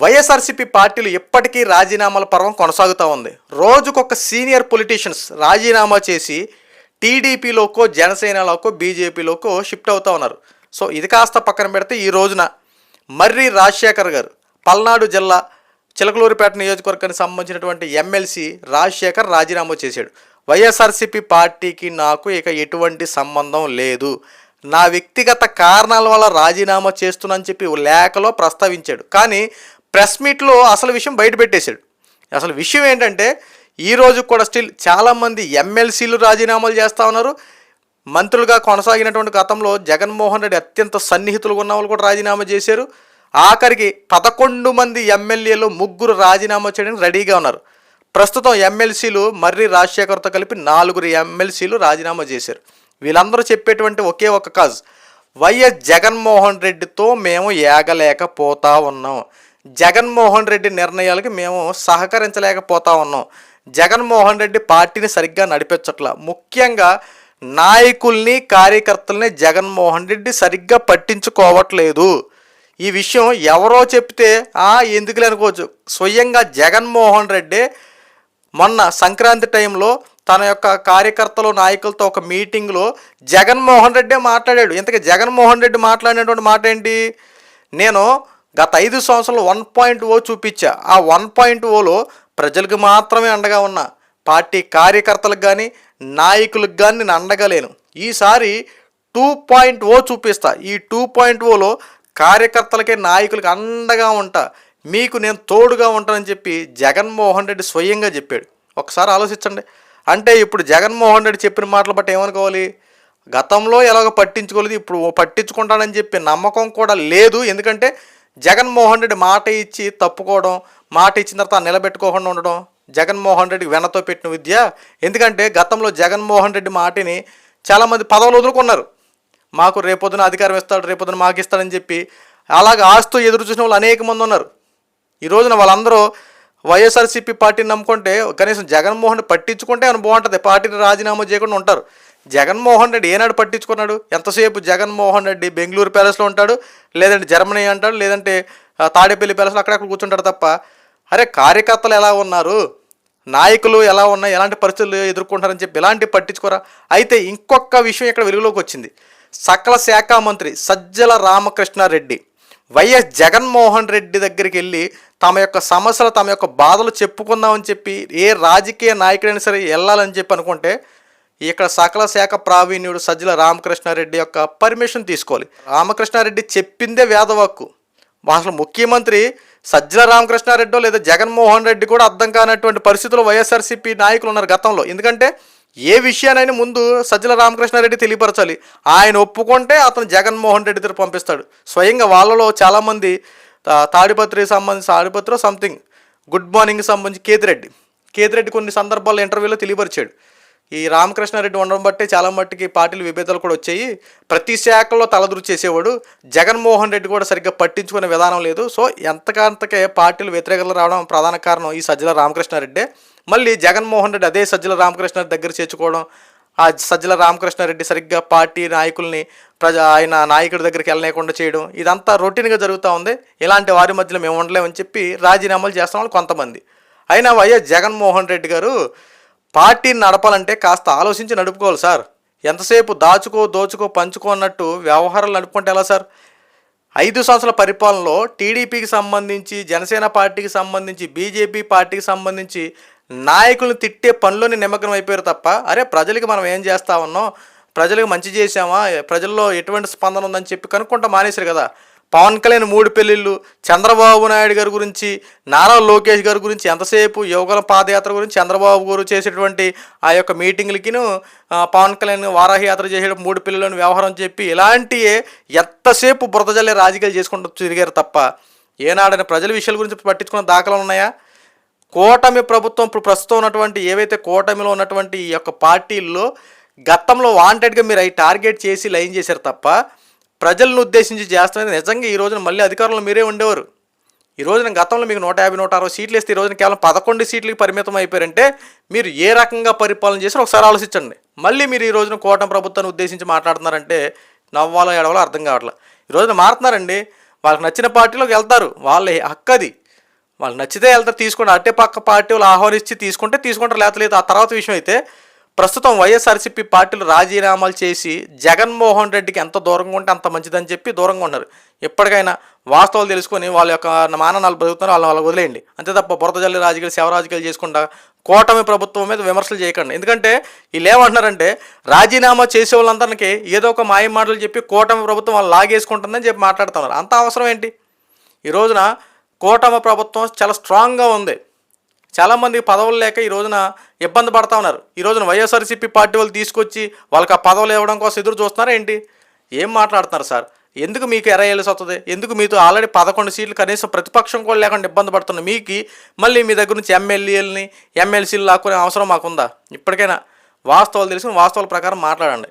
వైఎస్ఆర్సీపీ పార్టీలు ఇప్పటికీ రాజీనామాల పర్వం కొనసాగుతూ ఉంది. రోజుకొక సీనియర్ పొలిటీషియన్స్ రాజీనామా చేసి టీడీపీలోకో జనసేనలోకో బీజేపీలోకో షిఫ్ట్ అవుతూ ఉన్నారు. సో ఇది కాస్త పక్కన పెడితే ఈ రోజున మర్రి రాజశేఖర్ గారు పల్నాడు జిల్లా చిలకలూరిపేట నియోజకవర్గానికి సంబంధించినటువంటి ఎమ్మెల్సీ రాజశేఖర్ రాజీనామా చేశాడు. వైఎస్ఆర్సీపీ పార్టీకి నాకు ఇక ఎటువంటి సంబంధం లేదు, నా వ్యక్తిగత కారణాల వల్ల రాజీనామా చేస్తున్నానని చెప్పి లేఖలో ప్రస్తావించాడు. కానీ ప్రెస్ మీట్లో అసలు విషయం బయటపెట్టేశాడు. అసలు విషయం ఏంటంటే ఈరోజు కూడా స్టిల్ చాలామంది ఎమ్మెల్సీలు రాజీనామాలు చేస్తూ ఉన్నారు. మంత్రులుగా కొనసాగినటువంటి గతంలో జగన్మోహన్ రెడ్డి అత్యంత సన్నిహితులుగా ఉన్న వాళ్ళు కూడా రాజీనామా చేశారు. ఆఖరికి 11 మంది ఎమ్మెల్యేలు 3 రాజీనామా చేయడానికి రెడీగా ఉన్నారు. ప్రస్తుతం ఎమ్మెల్సీలు మర్రి రాజశేఖర్తో కలిపి 4 ఎమ్మెల్సీలు రాజీనామా చేశారు. వీళ్ళందరూ చెప్పేటువంటి ఒకే ఒక కాజ్, వైఎస్ జగన్మోహన్ రెడ్డితో మేము ఏగలేకపోతా ఉన్నాం, జగన్మోహన్ రెడ్డి నిర్ణయాలకి మేము సహకరించలేకపోతా ఉన్నాం, జగన్మోహన్ రెడ్డి పార్టీని సరిగ్గా నడిపించట్లా, ముఖ్యంగా నాయకుల్ని కార్యకర్తల్ని జగన్మోహన్ రెడ్డి సరిగ్గా పట్టించుకోవట్లేదు. ఈ విషయం ఎవరో చెప్తే ఎందుకులే అనుకోవచ్చు. స్వయంగా జగన్మోహన్ రెడ్డి మొన్న సంక్రాంతి టైంలో తన యొక్క కార్యకర్తలు నాయకులతో ఒక మీటింగ్లో జగన్మోహన్ రెడ్డే మాట్లాడాడు. ఇంతకీ జగన్మోహన్ రెడ్డి మాట్లాడినటువంటి మాట ఏంటి, నేను గత 5 సంవత్సరాలు 1.0 చూపించా, ఆ 1.0లో ప్రజలకు మాత్రమే అండగా ఉన్నా, పార్టీ కార్యకర్తలకు కానీ నాయకులకు కానీ నేను అండగా లేను. ఈసారి 2.0 చూపిస్తా, ఈ 2.0లో కార్యకర్తలకే నాయకులకి అండగా ఉంటా, మీకు నేను తోడుగా ఉంటానని చెప్పి జగన్మోహన్ రెడ్డి స్వయంగా చెప్పాడు. ఒకసారి ఆలోచించండి. అంటే ఇప్పుడు జగన్మోహన్ రెడ్డి చెప్పిన మాటలు బట్టి ఏమనుకోవాలి, గతంలో ఎలాగో పట్టించుకోలేదు, ఇప్పుడు పట్టించుకుంటానని చెప్పి నమ్మకం కూడా లేదు. ఎందుకంటే జగన్మోహన్ రెడ్డి మాట ఇచ్చి తప్పుకోవడం, మాట ఇచ్చిన తర్వాత నిలబెట్టుకోకుండా ఉండడం జగన్మోహన్ రెడ్డికి వెనతో పెట్టిన విద్య. ఎందుకంటే గతంలో జగన్మోహన్ రెడ్డి మాటని చాలామంది పదవులు వదులుకున్నారు. మాకు రేపొద్దున అధికారం ఇస్తాడు, రేపొద్దున మాకు ఇస్తాడని చెప్పి అలాగ ఆస్తూ ఎదురు చూసిన వాళ్ళు అనేక మంది ఉన్నారు. ఈ రోజున వాళ్ళందరూ వైఎస్ఆర్సీపీ పార్టీని నమ్ముకుంటే కనీసం జగన్మోహన్ రెడ్డి పట్టించుకుంటే అని బాగుంటుంది, పార్టీని రాజీనామా చేయకుండా ఉంటారు. జగన్మోహన్ రెడ్డి ఏనాడు పట్టించుకున్నాడు? ఎంతసేపు జగన్మోహన్ రెడ్డి బెంగళూరు ప్యాలెస్లో ఉంటాడు, లేదంటే జర్మనీ అంటాడు, లేదంటే తాడేపల్లి ప్యాలెస్లో అక్కడక్కడ కూర్చుంటాడు తప్ప, అరే కార్యకర్తలు ఎలా ఉన్నారు, నాయకులు ఎలా ఉన్నాయి, ఎలాంటి పరిస్థితులు ఎదుర్కొంటారని చెప్పి ఇలాంటి పట్టించుకోరా. అయితే ఇంకొక విషయం ఇక్కడ వెలుగులోకి వచ్చింది. సకల శాఖ మంత్రి సజ్జల రామకృష్ణారెడ్డి వైఎస్ జగన్మోహన్ రెడ్డి దగ్గరికి వెళ్ళి తమ యొక్క సమస్యలు, తమ యొక్క బాధలు చెప్పుకుందామని చెప్పి ఏ రాజకీయ నాయకుడైనా సరే వెళ్ళాలని చెప్పి అనుకుంటే ఇక్కడ సకల శాఖ ప్రావీణ్యుడు సజ్జల రామకృష్ణారెడ్డి యొక్క పర్మిషన్ తీసుకోవాలి. రామకృష్ణారెడ్డి చెప్పిందే వేదవాక్కు. అసలు ముఖ్యమంత్రి సజ్జల రామకృష్ణారెడ్డో లేదా జగన్మోహన్ రెడ్డి కూడా అర్థం కానటువంటి పరిస్థితుల్లో వైఎస్ఆర్సీపీ నాయకులు ఉన్నారు గతంలో. ఎందుకంటే ఏ విషయానైనా ముందు సజ్జల రామకృష్ణారెడ్డి తెలియపరచాలి. ఆయన ఒప్పుకుంటే అతను జగన్మోహన్ రెడ్డి దగ్గర పంపిస్తాడు. స్వయంగా వాళ్ళలో చాలామంది తాడిపత్రికి సంబంధించి తాడిపత్రిలో సంథింగ్ గుడ్ మార్నింగ్కి సంబంధించి కేతిరెడ్డి కొన్ని సందర్భాల్లో ఇంటర్వ్యూలో తెలియపరిచాడు. ఈ రామకృష్ణారెడ్డి ఉండడం బట్టే చాలా మట్టుకి పార్టీలు విభేదాలు కూడా వచ్చాయి, ప్రతి శాఖలో తలదూరు చేసేవాడు, జగన్మోహన్ రెడ్డి కూడా సరిగ్గా పట్టించుకునే విధానం లేదు. సో ఎంతకంతకే పార్టీలు వ్యతిరేకతలు రావడం ప్రధాన కారణం ఈ సజ్జల రామకృష్ణారెడ్డి. మళ్ళీ జగన్మోహన్ రెడ్డి అదే సజ్జల రామకృష్ణారెడ్డి దగ్గర చేర్చుకోవడం, ఆ సజ్జల రామకృష్ణారెడ్డి సరిగ్గా పార్టీ నాయకుల్ని ఆయన నాయకుడి దగ్గరికి వెళ్ళలేకుండా చేయడం, ఇదంతా రొటీన్గా జరుగుతూ ఉంది. ఇలాంటి వారి మధ్యలో మేము ఉండలేమని చెప్పి రాజీనామాలు చేస్తాం వాళ్ళు కొంతమంది. అయినా వైఎస్ జగన్మోహన్ రెడ్డి గారు పార్టీని నడపాలంటే కాస్త ఆలోచించి నడుపుకోవాలి సార్. ఎంతసేపు దోచుకో పంచుకో అన్నట్టు వ్యవహారాలు నడుపుకుంటే ఎలా సార్? 5 సంవత్సరాల పరిపాలనలో టీడీపీకి సంబంధించి, జనసేన పార్టీకి సంబంధించి, బీజేపీ పార్టీకి సంబంధించి నాయకులను తిట్టే పనిలోనే నిమగ్నం అయిపోయారు తప్ప, అరే ప్రజలకి మనం ఏం చేస్తా ఉన్నాం, ప్రజలకు మంచి చేసామా, ప్రజల్లో ఎటువంటి స్పందన ఉందని చెప్పి కనుక్కుంటా మానేశారు కదా. పవన్ కళ్యాణ్ 3 పెళ్ళిళ్ళు, చంద్రబాబు నాయుడు గారి గురించి, నారా లోకేష్ గారి గురించి ఎంతసేపు, యువగల పాదయాత్ర గురించి చంద్రబాబు గారు చేసేటువంటి ఆ యొక్క మీటింగ్లకిను, పవన్ కళ్యాణ్ వారాహి యాత్ర చేసేటప్పుడు 3 పెళ్ళిళ్ళని వ్యవహారం చెప్పి ఇలాంటి ఎంతసేపు బురద జల్లే రాజకీయాలు చేసుకుంటూ తిరిగారు తప్ప ఏనాడైనా ప్రజల విషయాల గురించి పట్టించుకున్న దాఖలు ఉన్నాయా? కూటమి ప్రభుత్వం ఇప్పుడు ప్రస్తుతం ఉన్నటువంటి ఏవైతే కూటమిలో ఉన్నటువంటి ఈ యొక్క పార్టీల్లో గతంలో వాంటెడ్గా మీరు అవి టార్గెట్ చేసి లైన్ చేశారు తప్ప ప్రజలను ఉద్దేశించి చేస్తున్నది నిజంగా ఈ రోజున మళ్ళీ అధికారంలో మీరే ఉండేవారు. ఈ రోజున గతంలో మీకు 150, 160 సీట్లు వేస్తే ఈ రోజున కేవలం 11 సీట్లకి పరిమితం అయిపోయారంటే మీరు ఏ రకంగా పరిపాలన చేశారో ఒకసారి ఆలోచించండి. మళ్ళీ మీరు ఈ రోజున కూటమి ప్రభుత్వాన్ని ఉద్దేశించి మాట్లాడుతున్నారంటే నవ్వాలో ఎడవాలో అర్థం కావట్లేదు. ఈ రోజున మారుతున్నారండి, వాళ్ళకి నచ్చిన పార్టీలోకి వెళ్తారు, వాళ్ళ హక్కు అది. వాళ్ళు నచ్చితే వెళ్తారు, తీసుకోండి. అట్టే పక్క పార్టీ వాళ్ళు ఆహ్వానించి తీసుకుంటారు, లేకపోతే లేదు. ఆ తర్వాత విషయం అయితే ప్రస్తుతం వైఎస్ఆర్సీపీ పార్టీలు రాజీనామాలు చేసి జగన్మోహన్ రెడ్డికి ఎంత దూరంగా ఉంటే అంత మంచిదని చెప్పి దూరంగా ఉన్నారు. ఎప్పటికైనా వాస్తవాలు తెలుసుకొని వాళ్ళ యొక్క మాననాలు బతుకుతున్నారు, వాళ్ళని వదిలేయండి. అంతే తప్ప బురద జల్లి రాజకీయాలు, శవ రాజకీయాలు చేసుకుంటా కూటమి ప్రభుత్వం మీద విమర్శలు చేయకండి. ఎందుకంటే వీళ్ళు ఏమంటున్నారంటే రాజీనామా చేసే వాళ్ళందరికీ ఏదో ఒక మాయ మాటలు చెప్పి కూటమి ప్రభుత్వం వాళ్ళు లాగేసుకుంటుందని చెప్పి మాట్లాడుతున్నారు. అంత అవసరం ఏంటి? ఈ రోజున కూటమి ప్రభుత్వం చాలా స్ట్రాంగ్గా ఉంది. చాలామంది పదవులు లేక ఈ రోజున ఇబ్బంది పడతా ఉన్నారు. ఈ రోజున వైఎస్ఆర్సీపీ పార్టీ వాళ్ళు తీసుకొచ్చి వాళ్ళకి ఆ పదవులు ఇవ్వడం కోసం ఎదురు చూస్తున్నారా ఏంటి? ఏం మాట్లాడుతున్నారు సార్? ఎందుకు మీకు ఎరయ్యాల్సి వస్తుంది? ఎందుకు మీతో ఆల్రెడీ 11 సీట్లు కనీసం ప్రతిపక్షం కూడా లేకుండా ఇబ్బంది పడుతున్న మీకు మళ్ళీ మీ దగ్గర నుంచి ఎమ్మెల్యేలని ఎమ్మెల్సీలు లాక్కునే అవసరం మాకుందా? ఇప్పటికైనా వాస్తవాలు తెలుసుకుని వాస్తవాల ప్రకారం మాట్లాడండి.